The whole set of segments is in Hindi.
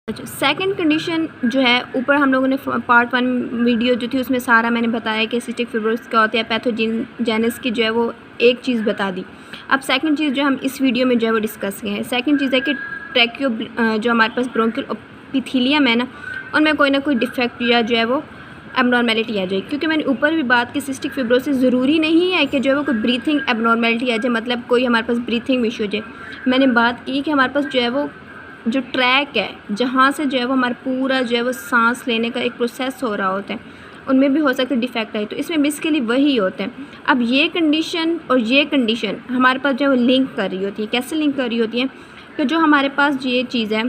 अच्छा, सेकंड कंडीशन जो है, ऊपर हम लोगों ने पार्ट 1 वीडियो जो थी उसमें सारा मैंने बताया कि सिस्टिक फिब्रोसिस क्या होता है, पैथोजेनेसिस की जो है वो एक चीज़ बता दी। अब सेकंड चीज़ जो हम इस वीडियो में जो है वो डिस्कस किए हैं, सेकंड चीज़ है कि ट्रैकियो जो हमारे पास ब्रोंकियल एपिथेलियम है ना, उनमें कोई ना कोई डिफेक्ट या जो है वो एबनॉर्मेलिटी आ जाए। क्योंकि मैंने ऊपर भी बात की, सिस्टिक फिब्रोसिस ज़रूरी नहीं है कि जो है वो कोई ब्रीथिंग एबनॉर्मेलिटी आ जाए, मतलब कोई हमारे पास ब्रीथिंग इशू हो जाए। मैंने बात की कि हमारे पास जो है वो जो ट्रैक है, जहाँ से जो है वो हमारा पूरा जो है वो सांस लेने का एक प्रोसेस हो रहा होता है, उनमें भी हो सकता है डिफेक्ट आए। तो इसमें बेसिकली वही होते हैं। अब ये कंडीशन और ये कंडीशन हमारे पास जो है वो लिंक कर रही होती है। कैसे लिंक कर रही होती है? कि जो हमारे पास ये चीज़ है,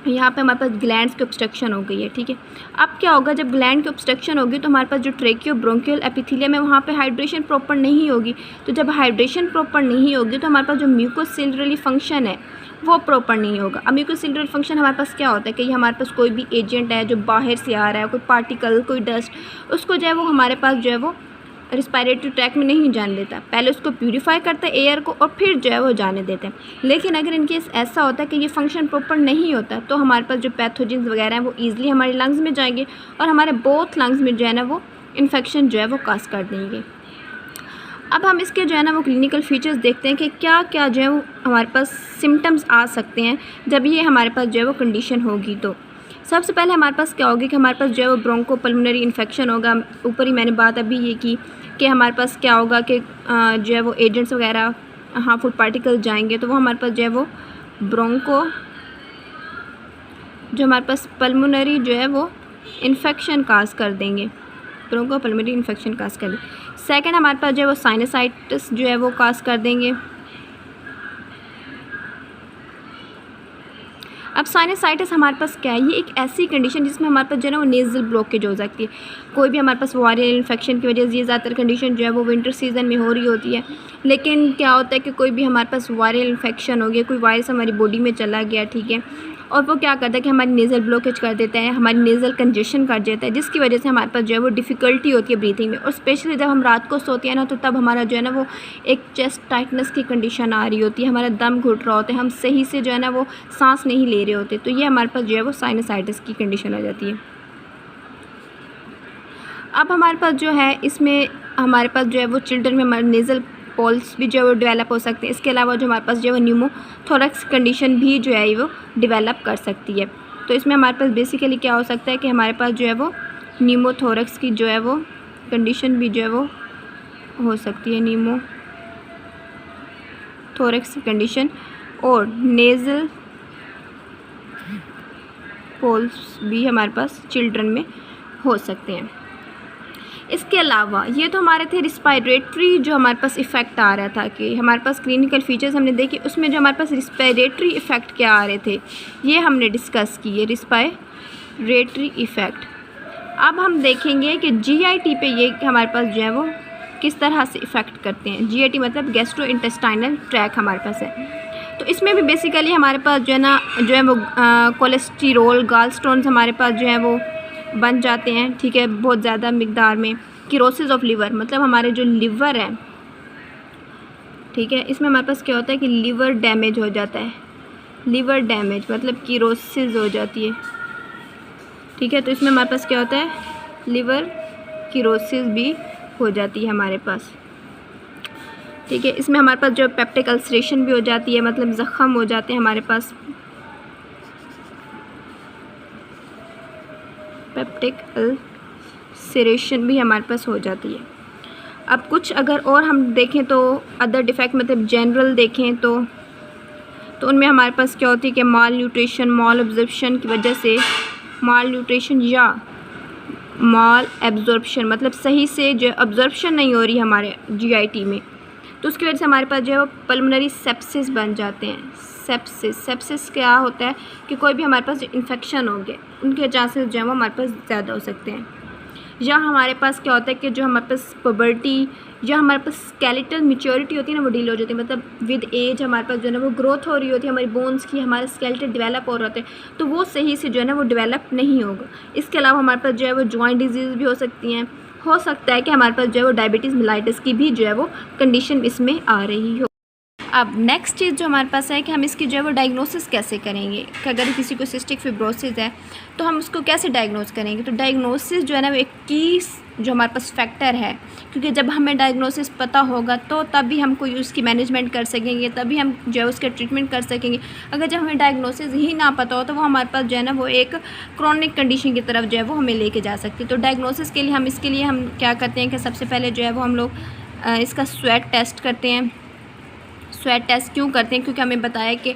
यहाँ पे हमारे पास ग्लैंड्स की ऑब्स्ट्रक्शन हो गई है, ठीक है। अब क्या होगा, जब ग्लैंड की ऑब्स्ट्रक्शन होगी तो हमारे पास जो ट्रेकियो ब्रोंकियल एपिथेलियम है वहाँ पे हाइड्रेशन प्रॉपर नहीं होगी। तो जब हाइड्रेशन प्रॉपर नहीं होगी तो हमारे पास जो म्यूकोसिलरी फंक्शन है वो प्रॉपर नहीं होगा। अब म्यूकोसिलरी फंक्शन हमारे पास क्या होता है कि हमारे पास कोई भी एजेंट है जो बाहर से आ रहा है, कोई पार्टिकल, कोई डस्ट, उसको जो है वो हमारे पास जो है वो रिस्पायरेटरी ट्रैक में नहीं जाने देता। पहले उसको प्यूरीफाई करता है एयर को और फिर जो है वो जाने देते हैं। लेकिन अगर इनकेस ऐसा होता है कि ये फंक्शन प्रॉपर नहीं होता तो हमारे पास जो पैथोजेंस वगैरह हैं वो ईजिली हमारे लंग्स में जाएंगे और हमारे बोथ लंग्स में जो है ना वो इन्फेक्शन जो है वो काज कर देंगे। अब हम इसके जो है ना वो क्लिनिकल फीचर्स देखते हैं कि क्या क्या जो है वो हमारे पास सिम्टम्स आ सकते हैं जब ये हमारे पास जो है वो कंडीशन होगी। तो सबसे पहले हमारे पास क्या होगी कि हमारे पास जो है वो ब्रोंकोपल्मोनरी इन्फेक्शन होगा। ऊपर ही मैंने बात अभी ये की कि हमारे पास क्या होगा कि जो है वो एजेंट्स वगैरह हार्मफुल पार्टिकल जाएंगे तो वो हमारे पास जो है वो जो हमारे पास पल्मोनरी जो है वो इन्फेक्शन काज कर देंगे, ब्रोंकोपल्मोनरी इन्फेक्शन काज कर देंगे। सेकंड हमारे पास जो है वो साइनसाइटिस जो है वो काज कर देंगे। अब साइनसाइटिस हमारे पास क्या है, ये एक ऐसी कंडीशन जिसमें हमारे पास जो है ना वो नेज़ल ब्लॉकेज हो सकती है। कोई भी हमारे पास वायरल इन्फेक्शन की वजह से ये ज़्यादातर कंडीशन जो है वो विंटर सीज़न में हो रही होती है। लेकिन क्या होता है कि कोई भी हमारे पास वायरल इन्फेक्शन हो गया, कोई वायरस हमारी बॉडी में चला गया, ठीक है, और वो क्या करता है कि हमारी नेज़ल ब्लॉकेज कर देता है, हमारी नेज़ल कंजेशन कर देता है, जिसकी वजह से हमारे पास जो है वो डिफ़िकल्टी होती है ब्रीथिंग में। और स्पेशली जब हम रात को सोते हैं ना तो तब हमारा जो है ना वो एक चेस्ट टाइटनेस की कंडीशन आ रही होती है, हमारा दम घुट रहा होता है, हम सही से जो है ना वो सांस नहीं ले रहे होते। तो ये हमारे पास जो है वो साइनसाइटिस की कंडीशन आ जाती है। अब हमारे पास जो है इसमें हमारे पास जो है वो चिल्ड्रन में हमारे नेज़ल पॉल्स भी जो है वो डेवलप हो सकते हैं। इसके अलावा जो हमारे पास जो है वो न्यूमोथोरैक्स कंडीशन भी जो है वो डेवलप कर सकती है। तो इसमें हमारे पास बेसिकली क्या हो सकता है कि हमारे पास जो है वो न्यूमोथोरैक्स की जो है वो कंडीशन भी जो है वो हो सकती है, न्यूमोथोरैक्स कंडीशन, और नेज़ल पॉल्स भी हमारे पास चिल्ड्रन में हो सकते हैं। इसके अलावा ये तो हमारे थे रिस्पायरेटरी जो हमारे पास इफ़ेक्ट आ रहा था कि हमारे पास क्लिनिकल फीचर्स हमने देखे, उसमें जो हमारे पास रिस्पायरेटरी इफ़ेक्ट क्या आ रहे थे ये हमने डिस्कस किए, रिस्पायरेटरी इफ़ेक्ट। अब हम देखेंगे कि जीआईटी पे ये हमारे पास जो है वो किस तरह से इफ़ेक्ट करते हैं। जीआईटी मतलब गैस्ट्रो इंटेस्टाइनल ट्रैक हमारे पास है। तो इसमें भी बेसिकली हमारे पास जो है ना जो है वो कोलेस्टेरोल, गॉलस्टोन्स हमारे पास जो है वो बन जाते हैं, ठीक है, बहुत ज़्यादा मिकदार में। किरोसिस ऑफ लिवर मतलब हमारे जो लिवर है, ठीक है, इसमें हमारे पास क्या होता है कि लिवर डैमेज हो जाता है। लिवर डैमेज मतलब किरोसिस हो जाती है, ठीक है। तो इसमें हमारे पास क्या होता है, लिवर किरोसिस भी हो जाती है हमारे पास, ठीक है। इसमें हमारे पास जो पेप्टिक अल्सरेशन भी हो जाती है, मतलब ज़ख़म हो जाते हैं हमारे पास, पेप्टिक अल्सरेशन भी हमारे पास हो जाती है। अब कुछ अगर और हम देखें तो अदर डिफेक्ट मतलब जनरल देखें तो उनमें हमारे पास क्या होती है कि माल न्यूट्रिशन, माल एब्जॉर्प्शन की वजह से, माल न्यूट्रिशन या माल एब्जॉर्प्शन मतलब सही से जो एब्जॉर्प्शन नहीं हो रही हमारे जीआईटी में, तो उसकी वजह से हमारे पास जो है वो पल्मोनरी सेप्सिस बन जाते हैं। सेप्सिस क्या होता है कि कोई भी हमारे पास इन्फेक्शन हो गया उनके चांसेस जो है वो हमारे पास ज़्यादा हो सकते हैं। या हमारे पास क्या होता है कि जो हमारे पास पुबर्टी या हमारे पास स्केलेटल मैच्योरिटी होती है ना वो डील हो जाती है, मतलब विद एज हमारे पास जो है ना वो ग्रोथ हो रही होती है हमारी बोन्स की, हमारे स्केलेटल डेवलप हो रहे होते हैं, तो वो सही से जो है ना वो डेवलप नहीं होगा। इसके अलावा हमारे पास जो है वो जॉइंट डिजीज़ भी हो सकती हैं। हो सकता है कि हमारे पास जो है वो डायबिटीज़ मेलाइटिस की भी जो है वो कंडीशन इसमें आ रही हो। अब नेक्स्ट चीज़ जो हमारे पास है कि हम इसकी जो है वो डायग्नोसिस कैसे करेंगे, कि अगर किसी को सिस्टिक फिब्रोसिस है तो हम उसको कैसे डायग्नोस करेंगे। तो डायग्नोसिस जो है ना वो एक की जो हमारे पास फैक्टर है, क्योंकि जब हमें डायग्नोसिस पता होगा तो तभी हम कोई उसकी मैनेजमेंट कर सकेंगे, तभी हम जो है उसका ट्रीटमेंट कर सकेंगे। अगर जब हमें डायग्नोसिस ही ना पता हो तो वो हमारे पास जो है ना वो एक क्रॉनिक कंडीशन की तरफ जो है वो हमें लेके जा सकती है। तो डायग्नोसिस के लिए हम इसके लिए हम क्या करते हैं कि सबसे पहले जो है वो हम लोग इसका स्वेट टेस्ट करते हैं। स्वेट टेस्ट क्यों करते हैं, क्योंकि हमें बताया कि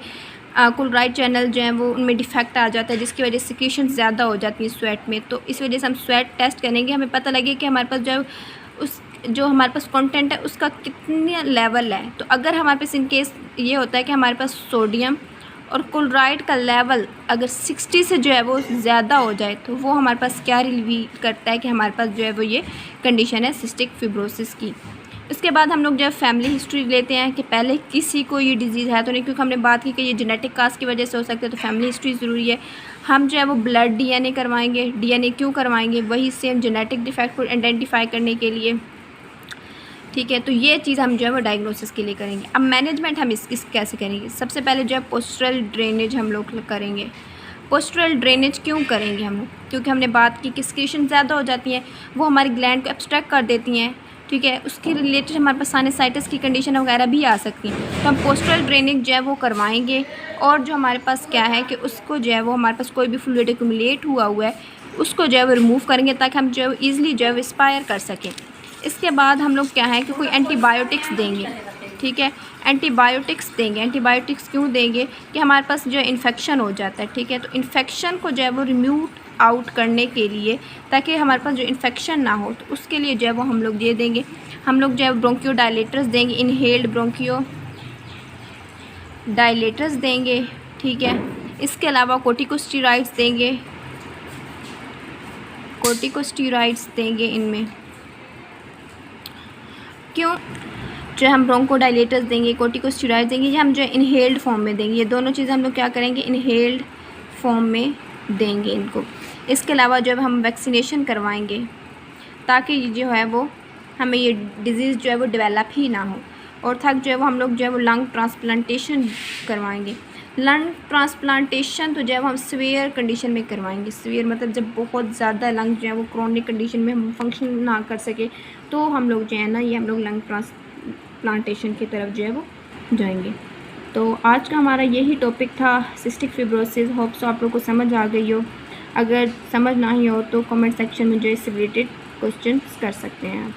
क्लोराइड चैनल जो है वो उनमें डिफेक्ट आ जाता है, जिसकी वजह से सिक्रीशन ज़्यादा हो जाती है स्वेट में। तो इस वजह से हम स्वेट टेस्ट करेंगे, हमें पता लगे कि हमारे पास जो हमारे पास कंटेंट है उसका कितना लेवल है। तो अगर हमारे पास इन केस ये होता है कि हमारे पास सोडियम और क्लोराइड का लेवल अगर 60 से जो है वो ज़्यादा हो जाए तो वो हमारे पास क्या रिवील करता है कि हमारे पास जो है वो ये कंडीशन है सिस्टिक फिब्रोसिस की। इसके बाद हम लोग जो है फैमिली हिस्ट्री लेते हैं कि पहले किसी को ये डिज़ीज़ है तो नहीं, क्योंकि हमने बात की कि ये जेनेटिक कास्ट की वजह से हो सकता है, तो फैमिली हिस्ट्री ज़रूरी है। हम जो है वो ब्लड डीएनए करवाएंगे। डीएनए क्यों करवाएंगे, वही सेम जेनेटिक डिफेक्ट को आइडेंटिफाई करने के लिए, ठीक है। तो ये चीज़ हम जो है वो डायग्नोसिस के लिए करेंगे। अब मैनेजमेंट हम इसकी कैसे करेंगे, सबसे पहले जो है पोस्टरल ड्रेनेज हम लोग करेंगे। पोस्टरल ड्रेनेज क्यों करेंगे हम लोग, क्योंकि हमने बात की कि सिक्रीशन ज़्यादा हो जाती है, वो हमारी ग्लैंड को एब्स्ट्रैक्ट कर देती हैं, ठीक है। उसके रिलेटेड हमारे पास साइनसाइटिस की कंडीशन वगैरह भी आ सकती हैं। तो हम पोस्टरल ड्रेनेज जो है वो करवाएंगे। और जो हमारे पास क्या है कि उसको जो है वो हमारे पास कोई भी फ्लूइड एक्यूमुलेट हुआ है उसको जो है वो रिमूव करेंगे, ताकि हम जो है ईज़िली जो है वो एक्सपायर कर सकें। इसके बाद हम लोग क्या है कि कोई एंटीबायोटिक्स देंगे, ठीक है। एंटीबायोटिक्स देंगे। एंटीबायोटिक्स क्यों देंगे कि हमारे पास जो है इन्फेक्शन हो जाता है, ठीक है। तो इन्फेक्शन को जो है वो रिमूव आउट करने के लिए, ताकि हमारे पास जो इन्फेक्शन ना हो, तो उसके लिए जो है वो हम लोग ये देंगे। हम लोग जो है ब्रोंकियो डायलेटर्स देंगे, इनहेल्ड ब्रोंकियो डायलेटर्स देंगे, ठीक है। इसके अलावा कोर्टिकोस्टेरॉइड्स देंगे। कोर्टिकोस्टेरॉइड्स देंगे इनमें, क्यों जो हम ब्रोंको डायलेटर्स देंगे, कोर्टिकोस्टेरॉइड्स देंगे, ये हम जो इनहेल्ड फॉर्म में देंगे। ये दोनों चीज़ें हम लोग क्या करेंगे, इनहेल्ड फॉर्म में देंगे इनको। इसके अलावा जब हम वैक्सीनेशन करवाएंगे ताकि जो है वो हमें ये डिज़ीज़ जो है वो डेवलप ही ना हो। और तक जो है वो हम लोग जो है वो लंग ट्रांसप्लांटेशन करवाएंगे। लंग ट्रांसप्लांटेशन तो जो है वो हम सीवियर कंडीशन में करवाएंगे। सीवियर मतलब जब बहुत ज़्यादा लंग जो है वो क्रोनिक कंडीशन में हम फंक्शन ना कर सके, तो हम लोग जो है ना ये हम लोग लंग ट्रांसप्लांटेशन की तरफ जो है वो जाएंगे। तो आज का हमारा यही टॉपिक था, सिस्टिक फिब्रोसिस। होप सो आप लोग को समझ आ गई हो। अगर समझ ना ही हो तो कमेंट सेक्शन में जो इससे रिलेटेड क्वेश्चंस कर सकते हैं आप।